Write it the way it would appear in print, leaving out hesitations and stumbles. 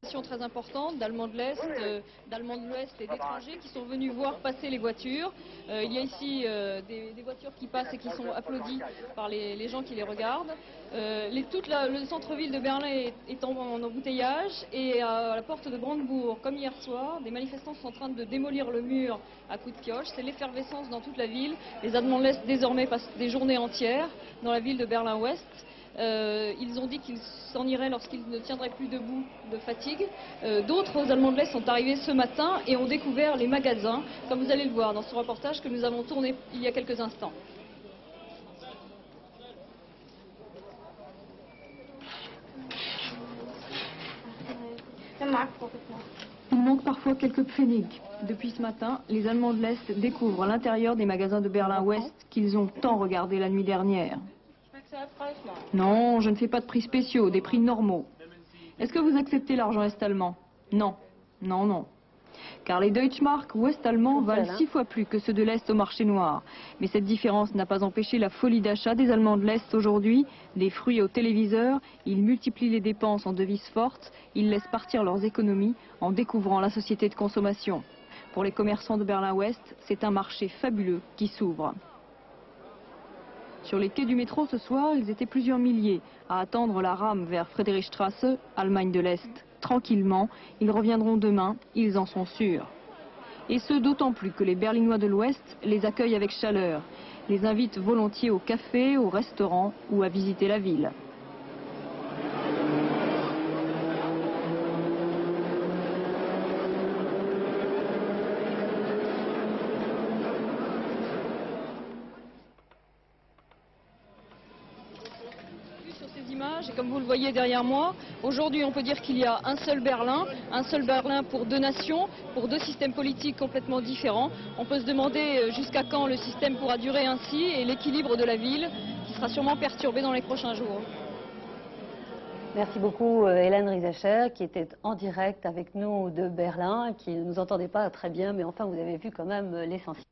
Très importante d'Allemands de l'Est, d'Allemands de l'Ouest et d'étrangers qui sont venus voir passer les voitures. Il y a ici des voitures qui passent et qui sont applaudies par les gens qui les regardent. Tout le centre-ville de Berlin est en embouteillage et à la porte de Brandebourg, comme hier soir, des manifestants sont en train de démolir le mur à coups de pioche. C'est l'effervescence dans toute la ville. Les Allemands de l'Est désormais passent des journées entières dans la ville de Berlin-Ouest. Ils ont dit qu'ils s'en iraient lorsqu'ils ne tiendraient plus debout de fatigue. D'autres Allemands de l'Est sont arrivés ce matin et ont découvert les magasins, comme vous allez le voir dans ce reportage que nous avons tourné il y a quelques instants. Il manque parfois quelques pfennig. Depuis ce matin, les Allemands de l'Est découvrent l'intérieur des magasins de Berlin-Ouest qu'ils ont tant regardés la nuit dernière. Non, je ne fais pas de prix spéciaux, des prix normaux. Est-ce que vous acceptez l'argent est-allemand? Non, non, non. Car les Deutschmark ouest-allemands valent 6 fois plus que ceux de l'Est au marché noir. Mais cette différence n'a pas empêché la folie d'achat des Allemands de l'Est aujourd'hui. Des fruits au téléviseur, ils multiplient les dépenses en devises fortes, ils laissent partir leurs économies en découvrant la société de consommation. Pour les commerçants de Berlin-Ouest, c'est un marché fabuleux qui s'ouvre. Sur les quais du métro ce soir, ils étaient plusieurs milliers à attendre la rame vers Friedrichstrasse, Allemagne de l'Est. Tranquillement, ils reviendront demain, ils en sont sûrs. Et ce d'autant plus que les Berlinois de l'Ouest les accueillent avec chaleur, les invitent volontiers au café, au restaurant ou à visiter la ville. Et comme vous le voyez derrière moi, aujourd'hui on peut dire qu'il y a un seul Berlin pour deux nations, pour deux systèmes politiques complètement différents. On peut se demander jusqu'à quand le système pourra durer ainsi et l'équilibre de la ville qui sera sûrement perturbé dans les prochains jours. Merci beaucoup Hélène Riesacher qui était en direct avec nous de Berlin, qui ne nous entendait pas très bien, mais enfin vous avez vu quand même l'essentiel.